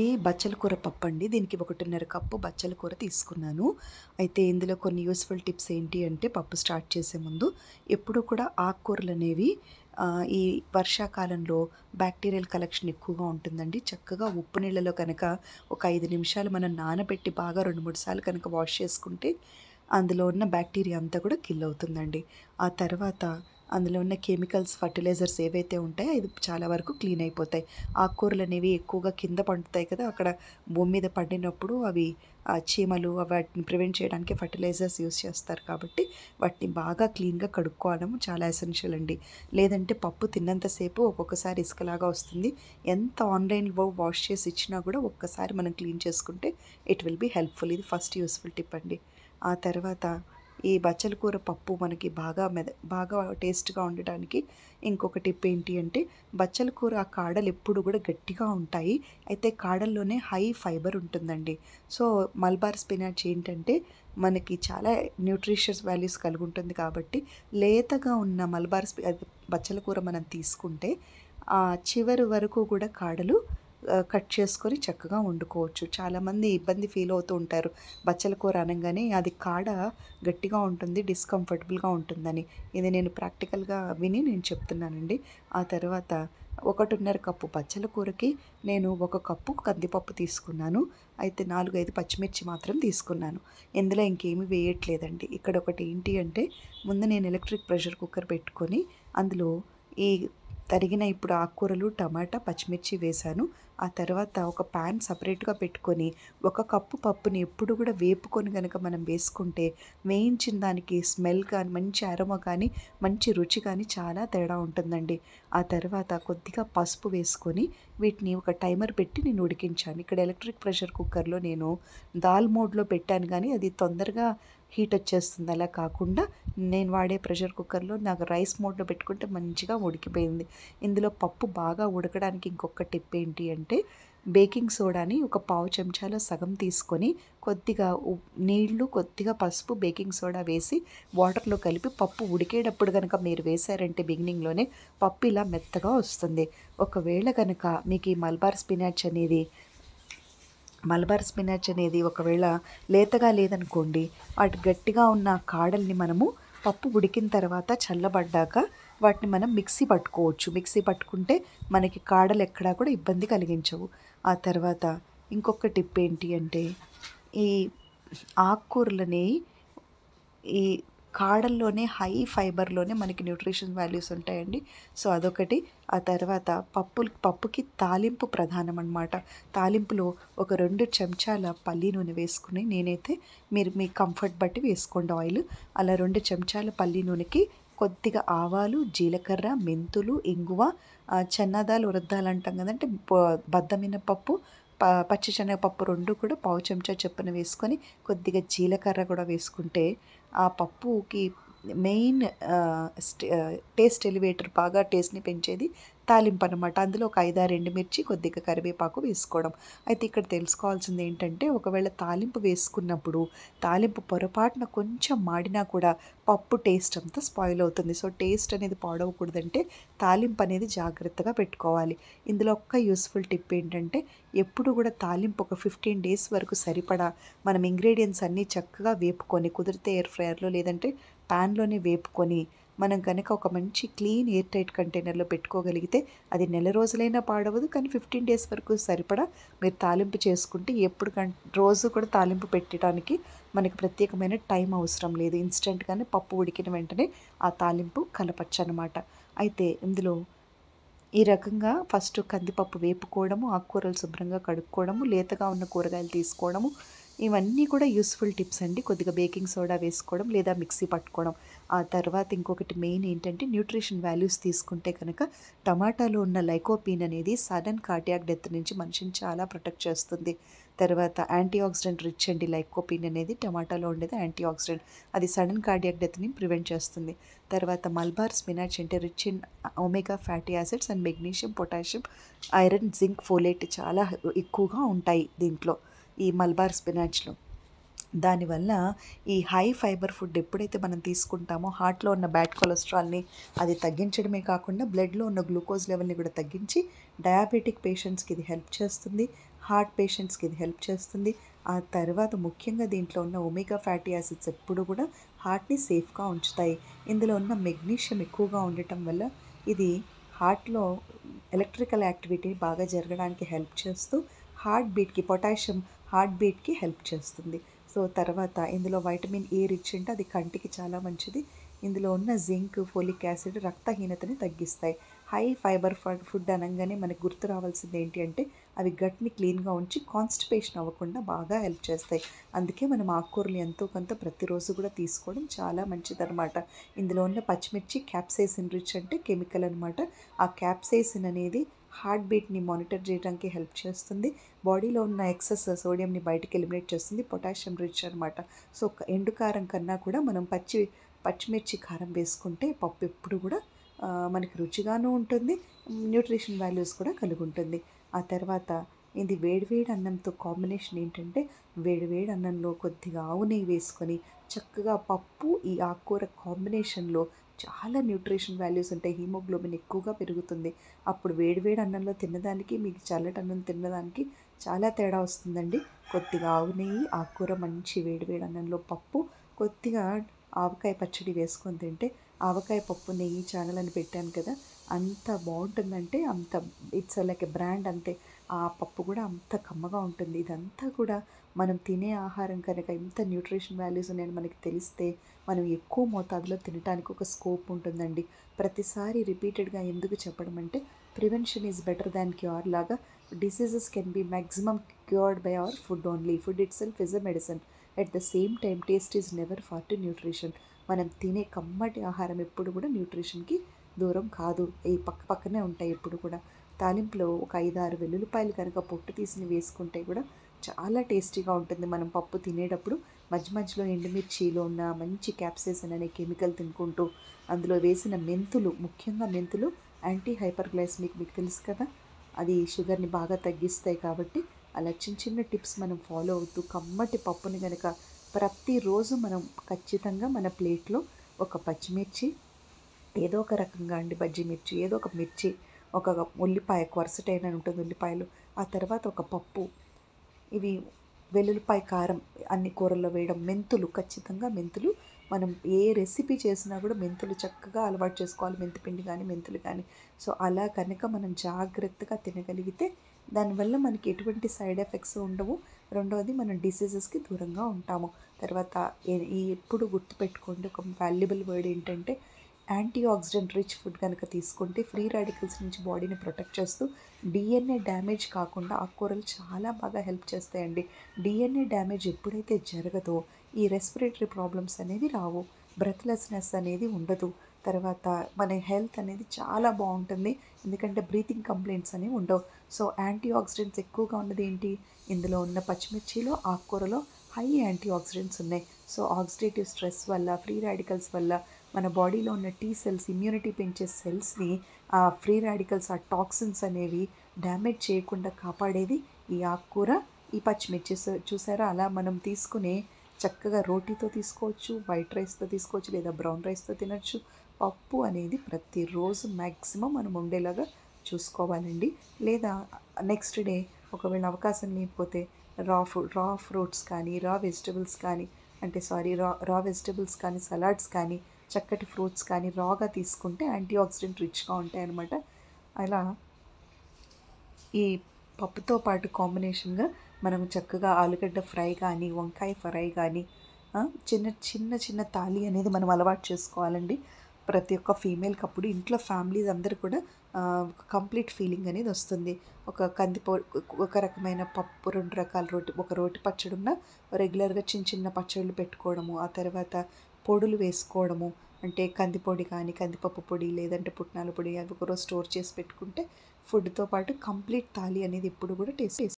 ఈ బచ్చల కూర పప్పు అండి. దీనికి 1.5 కప్పు బచ్చల కూర తీసుకున్నాను. అయితే ఇందులో కొన్ని యూజ్‌ఫుల్ టిప్స్ ఏంటి అంటే పప్పు స్టార్ట్ చేసే ముందు ఎప్పుడూ కూడా ఆకుకూరలనేవి ఈ వర్షాకాలంలో బ్యాక్టీరియల్ కలెక్షన్ ఎక్కువగా ఉంటుందండి. చక్కగా ఉప్పు నీళ్ళలో కనుక ఒక 5 నిమిషాలు మనం నానబెట్టి బాగా 2, 3 సార్లు కనుక వాష్ చేసుకుంటే అందులో ఉన్న బ్యాక్టీరియా అంతా కూడా కిల్ అవుతుందండి. ఆ తర్వాత అందులో ఉన్న కెమికల్స్, ఫర్టిలైజర్స్ ఏవైతే ఉంటాయో ఇది చాలా వరకు క్లీన్ అయిపోతాయి. ఆకుకూరలనేవి ఎక్కువగా కింద పండుతాయి కదా! అక్కడ భూమి మీద పండినప్పుడు అవి చీమలు వాటిని ప్రివెంట్ చేయడానికి ఫర్టిలైజర్స్ యూజ్ చేస్తారు కాబట్టి వాటిని బాగా క్లీన్‌గా కడుక్కోవడం చాలా ఎసెన్షియల్ అండి. లేదంటే పప్పు తిన్నంత సేపు ఒక్కొక్కసారి ఇసుకలాగా వస్తుంది. ఎంత ఆన్‌లైన్‌లో వాష్ చేసి ఇచ్చినా కూడా ఒక్కసారి మనం క్లీన్ చేసుకుంటే ఇట్ విల్ బీ హెల్ప్‌ఫుల్. ఇది ఫస్ట్ యూజ్‌ఫుల్ టిప్ అండి. ఆ తర్వాత ఈ బచ్చల కూర పప్పు మనకి బాగా టేస్ట్‌గా ఉండటానికి ఇంకొక టిప్ ఏంటి అంటే బచ్చల కూర ఆ కాడలు ఎప్పుడు కూడా గట్టిగా ఉంటాయి. అయితే కాడల్లోనే హై ఫైబర్ ఉంటుందండి. సో, మలబార్ స్పినాచ్ ఏంటంటే మనకి చాలా న్యూట్రిషియస్ వాల్యూస్ కలిగి ఉంటుంది కాబట్టి లేతగా ఉన్న అది బచ్చల కూర మనం తీసుకుంటే చివరి వరకు కూడా కాడలు కట్ చేసుకొని చక్కగా వండుకోవచ్చు. చాలామంది ఇబ్బంది ఫీల్ అవుతూ ఉంటారు. బచ్చల కూర అనంగానే అది కాడ గట్టిగా ఉంటుంది, డిస్కంఫర్టబుల్‌గా ఉంటుందని. ఇది నేను ప్రాక్టికల్‌గా విని నేను చెప్తున్నానండి. ఆ తర్వాత 1.5 కప్పు బచ్చల కూరకి నేను 1 కప్పు కందిపప్పు తీసుకున్నాను. అయితే 4, 5 పచ్చిమిర్చి మాత్రం తీసుకున్నాను. ఇందులో ఇంకేమీ వేయట్లేదండి. ఇక్కడ ఒకటి ఏంటి అంటే ముందు నేను ఎలక్ట్రిక్ ప్రెషర్ కుక్కర్ పెట్టుకొని అందులో ఈ తరిగిన ఇప్పుడు ఆకుకూరలు, టమాటా, పచ్చిమిర్చి వేశాను. ఆ తర్వాత ఒక పాన్ సెపరేట్‌గా పెట్టుకొని 1 కప్పు పప్పుని ఎప్పుడు కూడా వేపుకొని గనక మనం వేసుకుంటే వేయించిన దానికి స్మెల్ కానీ, మంచి అరోమా కానీ, మంచి రుచి కానీ చాలా తేడా ఉంటుందండి. ఆ తర్వాత కొద్దిగా పసుపు వేసుకొని వీటిని ఒక టైమర్ పెట్టి నేను ఉడికించాను. ఇక్కడ ఎలక్ట్రిక్ ప్రెషర్ కుక్కర్‌లో నేను దాల్ మోడ్‌లో పెట్టాను గానీ అది తొందరగా హీట్ వచ్చేస్తుంది. అలా కాకుండా నేను వాడే ప్రెషర్ కుక్కర్‌లో నాకు రైస్ మోడ్‌లో పెట్టుకుంటే మంచిగా ఉడికిపోయింది. ఇందులో పప్పు బాగా ఉడకడానికి ఇంకొక టిప్ ఏంటి అంటే బేకింగ్ సోడాని ఒక పావు చెంచాలో సగం తీసుకొని కొద్దిగా నీళ్లు, కొద్దిగా పసుపు, బేకింగ్ సోడా వేసి వాటర్‌లో కలిపి పప్పు ఉడికేటప్పుడు గనక మీరు వేశారంటే బిగినింగ్‌లోనే పప్పు ఇలా మెత్తగా వస్తుంది. ఒకవేళ గనక మీకు ఈ మలబార్ స్పినాచ్ అనేది ఒకవేళ లేతగా లేదనుకోండి, వాటి గట్టిగా ఉన్న కాడల్ని మనము పప్పు ఉడికిన తర్వాత చల్లబడ్డాక వాటిని మనం మిక్సీ పట్టుకోవచ్చు. మిక్సీ పట్టుకుంటే మనకి కాడలు ఎక్కడా కూడా ఇబ్బంది కలిగించవు. ఆ తర్వాత ఇంకొక టిప్ ఏంటి అంటే ఈ ఆకుకూరలని ఈ కాడల్లోనే హై ఫైబర్‌లోనే మనకి న్యూట్రిషన్ వాల్యూస్ ఉంటాయండి. సో, అదొకటి. ఆ తర్వాత పప్పుకి తాలింపు ప్రధానమనమాట. తాలింపులో ఒక 2 చెంచాల పల్లి నూనె వేసుకొని నేనైతే మీరు మీ కంఫర్ట్ బట్టి వేసుకోండి ఆయిల్. అలా 2 చెంచాల పల్లి నూనెకి కొద్దిగా ఆవాలు, జీలకర్ర, మెంతులు, ఇంగువ, చెన్నాదాలు, ఉరద్దాలు అంటాం కదంటే బద్దమినపప్పు, పచ్చి శనగపప్పు 2 కూడా పావు చెంచా చొప్పున వేసుకొని కొద్దిగా జీలకర్ర కూడా వేసుకుంటే ఆ పప్పుకి మెయిన్ టేస్ట్ ఎలివేటర్ బాగా టేస్ట్‌ని పెంచేది తాలింపు అనమాట. అందులో ఒక 5, 6 ఎండుమిర్చి, కొద్దిగా కరివేపాకు వేసుకోవడం. అయితే ఇక్కడ తెలుసుకోవాల్సింది ఏంటంటే ఒకవేళ తాలింపు వేసుకున్నప్పుడు తాలింపు పొరపాటున కొంచెం మాడినా కూడా పప్పు టేస్ట్ అంతా స్పాయిల్ అవుతుంది. సో, టేస్ట్ అనేది పాడవకూడదంటే తాలింపు అనేది జాగ్రత్తగా పెట్టుకోవాలి. ఇందులో ఒక్క యూజ్‌ఫుల్ టిప్ ఏంటంటే ఎప్పుడు కూడా తాలింపు ఒక 15 డేస్ వరకు సరిపడా మనం ఇంగ్రీడియెంట్స్ అన్నీ చక్కగా వేపుకొని కుదిరితే ఎయిర్ ఫ్రైయర్‌లో లేదంటే పాన్‌లోనే వేపుకొని మనం కనుక ఒక మంచి క్లీన్ ఎయిర్ టైట్ కంటైనర్‌లో పెట్టుకోగలిగితే అది నెల రోజులైనా పాడవదు. కానీ 15 డేస్ వరకు సరిపడా మీరు తాలింపు చేసుకుంటే రోజు కూడా తాలింపు పెట్టడానికి మనకి ప్రత్యేకమైన టైం అవసరం లేదు. ఇన్‌స్టంట్‌గానే పప్పు ఉడికిన వెంటనే ఆ తాలింపు కలపొచ్చనమాట. అయితే ఇందులో ఈ రకంగా ఫస్ట్ కందిపప్పు వేపుకోవడము, ఆకుకూరలు శుభ్రంగా కడుక్కోవడము, లేతగా ఉన్న కూరగాయలు తీసుకోవడము, ఇవన్నీ కూడా యూస్‌ఫుల్ టిప్స్ అండి. కొద్దిగా బేకింగ్ సోడా వేసుకోవడం లేదా మిక్సీ పట్టుకోవడం. ఆ తర్వాత ఇంకొకటి మెయిన్ ఏంటంటే న్యూట్రిషన్ వాల్యూస్ తీసుకుంటే కనుక టమాటాలో ఉన్న లైకోపీన్ అనేది సడన్ కార్డియాక్ డెత్ నుంచి మనిషిని చాలా ప్రొటెక్ట్ చేస్తుంది. తర్వాత యాంటీ ఆక్సిడెంట్ రిచ్ అండి లైకోపీన్ అనేది టమాటాలో ఉండేది యాంటీ ఆక్సిడెంట్. అది సడన్ కార్డియాక్ డెత్‌ని ప్రివెంట్ చేస్తుంది. తర్వాత మల్బార్ స్పినాచ్ అంటే rich in omega fatty acids and magnesium, potassium, iron, zinc, folate చాలా ఎక్కువగా ఉంటాయి దీంట్లో ఈ మల్బార్ స్పినాచ్‌లో. దానివల్ల ఈ హై ఫైబర్ ఫుడ్ ఎప్పుడైతే మనం తీసుకుంటామో హార్ట్‌లో ఉన్న బ్యాడ్ కొలెస్ట్రాల్‌ని అది తగ్గించడమే కాకుండా బ్లడ్‌లో ఉన్న గ్లూకోజ్ లెవెల్‌ని కూడా తగ్గించి డయాబెటిక్ పేషెంట్స్‌కి ఇది హెల్ప్ చేస్తుంది. హార్ట్ పేషెంట్స్కి ఇది హెల్ప్ చేస్తుంది. ఆ తర్వాత ముఖ్యంగా దీంట్లో ఉన్న ఒమేగా ఫ్యాటీ యాసిడ్స్ ఎప్పుడు కూడా హార్ట్ని సేఫ్గా ఉంచుతాయి. ఇందులో ఉన్న మెగ్నీషియం ఎక్కువగా ఉండటం వల్ల ఇది హార్ట్లో ఎలక్ట్రికల్ యాక్టివిటీ బాగా జరగడానికి హెల్ప్ చేస్తూ పొటాషియం హార్ట్ బీట్కి హెల్ప్ చేస్తుంది. సో తర్వాత ఇందులో వైటమిన్ ఏ రిచ్ అంటే అది కంటికి చాలా మంచిది. ఇందులో ఉన్న జింక్, ఫోలిక్ యాసిడ్ రక్తహీనతని తగ్గిస్తాయి. హై ఫైబర్ ఫుడ్ అనగానే మనకు గుర్తు రావాల్సింది ఏంటి అంటే అవి గట్ని క్లీన్గా ఉంచి కాన్స్టిపేషన్ అవ్వకుండా బాగా హెల్ప్ చేస్తాయి. అందుకే మనం ఆకుకూరలు ఎంతో కొంత ప్రతిరోజు కూడా తీసుకోవడం చాలా మంచిదన్నమాట. ఇందులో ఉన్న పచ్చిమిర్చి క్యాప్సైసిన్ రిచ్ అంటే కెమికల్ అనమాట. ఆ క్యాప్సైసిన్ అనేది హార్ట్ బీట్ని మానిటర్ చేయడానికి హెల్ప్ చేస్తుంది. బాడీలో ఉన్న ఎక్సెస్ సోడియంని బయటికి ఎలిమినేట్ చేస్తుంది. పొటాషియం రిచ్ అనమాట. సో ఎండు కారం కన్నా కూడా మనం పచ్చిమిర్చి కారం వేసుకుంటే పప్పు ఎప్పుడు కూడా మనకి రుచిగాను ఉంటుంది, న్యూట్రిషన్ వాల్యూస్ కూడా కలిగి ఉంటుంది. ఆ తర్వాత ఇది వేడివేడి అన్నంతో కాంబినేషన్ ఏంటంటే వేడివేడి అన్నంలో కొద్దిగా ఆవు నెయ్యి వేసుకొని చక్కగా పప్పు ఈ ఆకుకూర కాంబినేషన్లో చాలా న్యూట్రిషన్ వాల్యూస్ ఉంటాయి. హీమోగ్లోబిన్ ఎక్కువగా పెరుగుతుంది. అప్పుడు వేడివేడి అన్నంలో తినడానికి మీకు చల్లటి అన్నం తినడానికి చాలా తేడా వస్తుందండి. కొద్దిగా ఆవు నెయ్యి, ఆకుకూర, మంచి వేడివేడి అన్నంలో పప్పు, కొద్దిగా ఆవకాయ పచ్చడి వేసుకొని తింటే ఆవకాయ పప్పు నెయ్యి ఛానల్ అని పెట్టాను కదా, అంత బాగుంటుందంటే అంత ఇట్స్ లైక్ ఎ బ్రాండ్ అంతే. ఆ పప్పు కూడా అంత కమ్మగా ఉంటుంది. ఇదంతా కూడా మనం తినే ఆహారం కనుక ఎంత న్యూట్రిషన్ వాల్యూస్ ఉన్నాయని మనకి తెలిస్తే మనం ఎక్కువ మోతాదులో తినడానికి ఒక స్కోప్ ఉంటుందండి. ప్రతిసారి రిపీటెడ్గా ఎందుకు చెప్పడం అంటే prevention is better than cure లాగా diseases can be maximum cured by our food only. Food itself is a medicine. At the same time taste is never far to nutrition. మనం తినే కమ్మటి ఆహారం ఎప్పుడు కూడా న్యూట్రిషన్కి దూరం కాదు. ఈ పక్కనే ఉంటాయి ఎప్పుడు కూడా. తాలింపులో ఒక 5-6 వెల్లుల్లిపాయలు కనుక పొట్టు తీసి వేసుకుంటే కూడా చాలా టేస్టీగా ఉంటుంది. మనం పప్పు తినేటప్పుడు మధ్య మధ్యలో ఎండుమిర్చిలో ఉన్న మంచి క్యాప్సైసిన్ అనే కెమికల్ తినుకుంటూ అందులో వేసిన మెంతులు, ముఖ్యంగా మెంతులు యాంటీ హైపర్గ్లైసెమిక్ మీకు తెలుసు కదా, అది షుగర్ని బాగా తగ్గిస్తాయి. కాబట్టి అలా చిన్న చిన్న టిప్స్ మనం ఫాలో అవుతూ కమ్మటి పప్పుని కనుక ప్రతిరోజు మనం ఖచ్చితంగా మన ప్లేట్లో ఒక పచ్చిమిర్చి, ఏదో ఒక రకంగా అండి, బజ్జి మిర్చి, ఏదో ఒక మిర్చి, ఒక ఉల్లిపాయ కొరసటైన ఉంటుంది ఉల్లిపాయలు, ఆ తర్వాత ఒక పప్పు, ఇవి వెల్లుల్లిపాయ కారం అన్ని కూరల్లో వేయడం, మెంతులు, ఖచ్చితంగా మెంతులు మనం ఏ రెసిపీ చేసినా కూడా మెంతులు చక్కగా అలవాటు చేసుకోవాలి. మెంతిపిండి కానీ మెంతులు కానీ. సో అలా కనుక మనం జాగ్రత్తగా తినగలిగితే దానివల్ల మనకి ఎటువంటి సైడ్ ఎఫెక్ట్స్ ఉండవు. రెండవది మనం డిసీజెస్కి దూరంగా ఉంటాము. తర్వాత ఎప్పుడు గుర్తుపెట్టుకోండి ఒక వాల్యుబుల్ వర్డ్ ఏంటంటే యాంటీ ఆక్సిడెంట్ రిచ్ ఫుడ్ కనుక తీసుకుంటే ఫ్రీ రాడికల్స్ నుంచి బాడీని ప్రొటెక్ట్ చేస్తూ డిఎన్ఏ డ్యామేజ్ కాకుండా ఆకుకూరలు చాలా బాగా హెల్ప్ చేస్తాయండి. డిఎన్ఏ డ్యామేజ్ ఎప్పుడైతే జరగదో ఈ రెస్పిరేటరీ ప్రాబ్లమ్స్ అనేవి రావు, బ్రెత్లెస్నెస్ అనేది ఉండదు. తర్వాత మన హెల్త్ అనేది చాలా బాగుంటుంది. ఎందుకంటే బ్రీతింగ్ కంప్లైంట్స్ అనేవి ఉండవు. సో యాంటీ ఆక్సిడెంట్స్ ఎక్కువగా ఉన్నది ఏంటి, ఇందులో ఉన్న పచ్చిమిర్చిలో, ఆకుకూరలో హై యాంటీ ఆక్సిడెంట్స్ ఉన్నాయి. సో ఆక్సిడేటివ్ స్ట్రెస్ వల్ల, ఫ్రీ రాడికల్స్ వల్ల మన బాడీలో ఉన్న టీ సెల్స్, ఇమ్యూనిటీ పెంచే సెల్స్ని ఆ ఫ్రీ రాడికల్స్, ఆ టాక్సిన్స్ అనేవి డ్యామేజ్ చేయకుండా కాపాడేది ఈ ఆకుకూర, ఈ పచ్చిమిర్చి. చూసారా, అలా మనం తీసుకునే చక్కగా రోటీతో తీసుకోవచ్చు, వైట్ రైస్తో తీసుకోవచ్చు, లేదా బ్రౌన్ రైస్తో తినచ్చు. పప్పు అనేది ప్రతిరోజు మ్యాక్సిమం మనం ఉండేలాగా చూసుకోవాలండి. లేదా నెక్స్ట్ డే ఒకవేళ అవకాశం లేకపోతే రా ఫ్రూట్స్ కానీ, రా వెజిటబుల్స్ కానీ, రా వెజిటబుల్స్ కానీ, సలాడ్స్ కానీ, చక్కటి ఫ్రూట్స్ కానీ రాగా తీసుకుంటే యాంటీ ఆక్సిడెంట్ రిచ్గా ఉంటాయి అన్నమాట. అలా ఈ పప్పుతో పాటు కాంబినేషన్గా మనం చక్కగా ఆలుగడ్డ ఫ్రై కానీ, వంకాయ ఫ్రై కానీ, చిన్న చిన్న చిన్న తాళి అనేది మనం అలవాటు చేసుకోవాలండి. ప్రతి ఒక్క ఫీమేల్కి అప్పుడు ఇంట్లో ఫ్యామిలీస్ అందరూ కూడా కంప్లీట్ ఫీలింగ్ అనేది వస్తుంది. ఒక రకమైన పప్పు, 2 రకాల రోటి పచ్చడి ఉన్న రెగ్యులర్గా చిన్న చిన్న పచ్చళ్ళు పెట్టుకోవడము, ఆ తర్వాత పొడులు వేసుకోవడము, అంటే కందిపొడి కానీ, కందిపప్పు పొడి, లేదంటే పుట్నాల పొడి, అవి ఒకరోజు స్టోర్ చేసి పెట్టుకుంటే ఫుడ్తో పాటు కంప్లీట్ థాలీ అనేది ఎప్పుడు కూడా టేస్ట్